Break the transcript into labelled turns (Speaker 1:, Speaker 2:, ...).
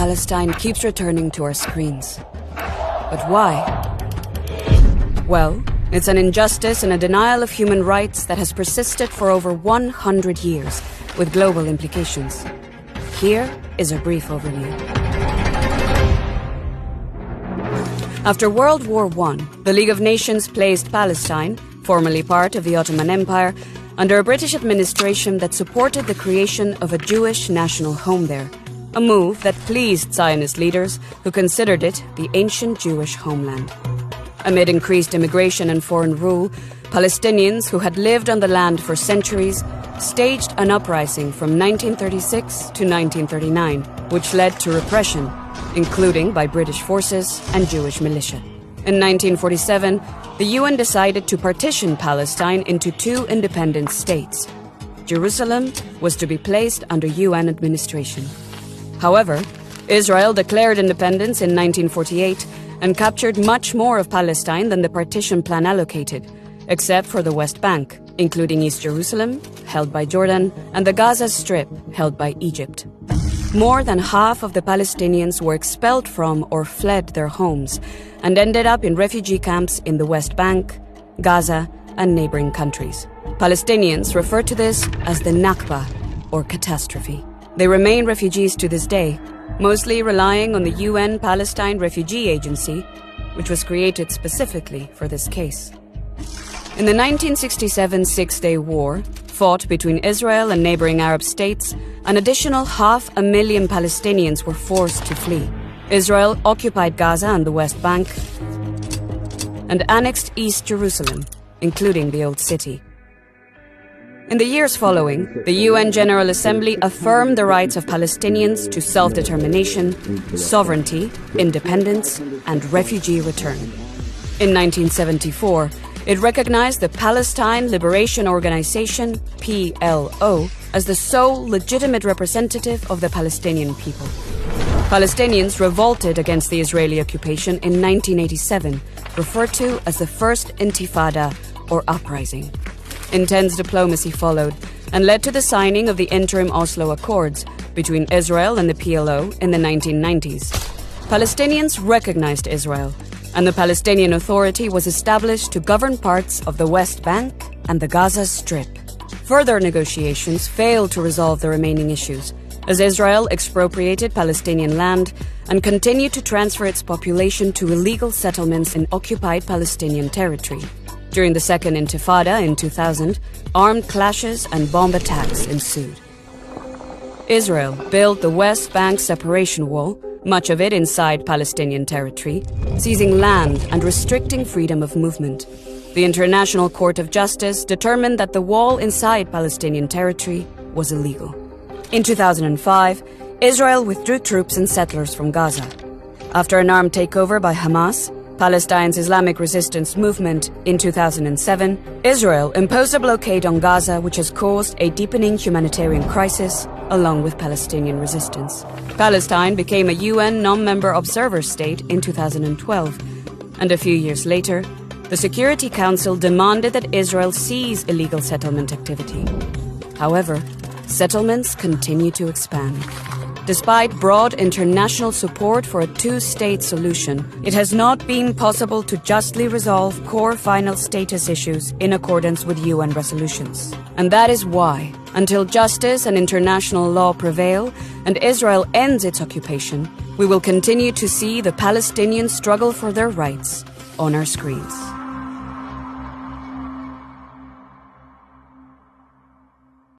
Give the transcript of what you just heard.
Speaker 1: Palestine keeps returning to our screens. But why? Well, it's an injustice and a denial of human rights that has persisted for over 100 years, with global implications. Here is a brief overview. After World War I, the League of Nations placed Palestine, formerly part of the Ottoman Empire, under a British administration that supported the creation of a Jewish national home there, a move that pleased Zionist leaders who considered it the ancient Jewish homeland. Amid increased immigration and foreign rule, Palestinians who had lived on the land for centuries staged an uprising from 1936 to 1939, which led to repression, including by British forces and Jewish militia. In 1947, the UN decided to partition Palestine into two independent states. Jerusalem was to be placed under UN administration. However, Israel declared independence in 1948 and captured much more of Palestine than the partition plan allocated, except for the West Bank, including East Jerusalem, held by Jordan, and the Gaza Strip, held by Egypt. More than half of the Palestinians were expelled from or fled their homes and ended up in refugee camps in the West Bank, Gaza, and neighboring countries. Palestinians refer to this as the Nakba, or catastrophe. They remain refugees to this day, mostly relying on the UN Palestine Refugee Agency, which was created specifically for this case. In the 1967 Six-Day War, fought between Israel and neighboring Arab states, an additional 500,000 Palestinians were forced to flee. Israel occupied Gaza and the West Bank and annexed East Jerusalem, including the Old City. In the years following, the UN General Assembly affirmed the rights of Palestinians to self-determination, sovereignty, independence, and refugee return. In 1974, it recognized the Palestine Liberation Organization, PLO, as the sole legitimate representative of the Palestinian people. Palestinians revolted against the Israeli occupation in 1987, referred to as the First Intifada, or uprising. Intense diplomacy followed and led to the signing of the interim Oslo Accords between Israel and the PLO in the 1990s. Palestinians recognized Israel, and the Palestinian Authority was established to govern parts of the West Bank and the Gaza Strip. Further negotiations failed to resolve the remaining issues, as Israel expropriated Palestinian land and continued to transfer its population to illegal settlements in occupied Palestinian territory. During the Second Intifada in 2000, armed clashes and bomb attacks ensued. Israel built the West Bank separation wall, much of it inside Palestinian territory, seizing land and restricting freedom of movement. The International Court of Justice determined that the wall inside Palestinian territory was illegal. In 2005, Israel withdrew troops and settlers from Gaza. After an armed takeover by Hamas, Palestine's Islamic resistance movement, in 2007, Israel imposed a blockade on Gaza, which has caused a deepening humanitarian crisis, along with Palestinian resistance. Palestine became a UN non-member observer state in 2012, and a few years later, the Security Council demanded that Israel cease illegal settlement activity. However, settlements continue to expand. Despite broad international support for a two-state solution, it has not been possible to justly resolve core final status issues in accordance with UN resolutions. And that is why, until justice and international law prevail and Israel ends its occupation, we will continue to see the Palestinians struggle for their rights on our screens.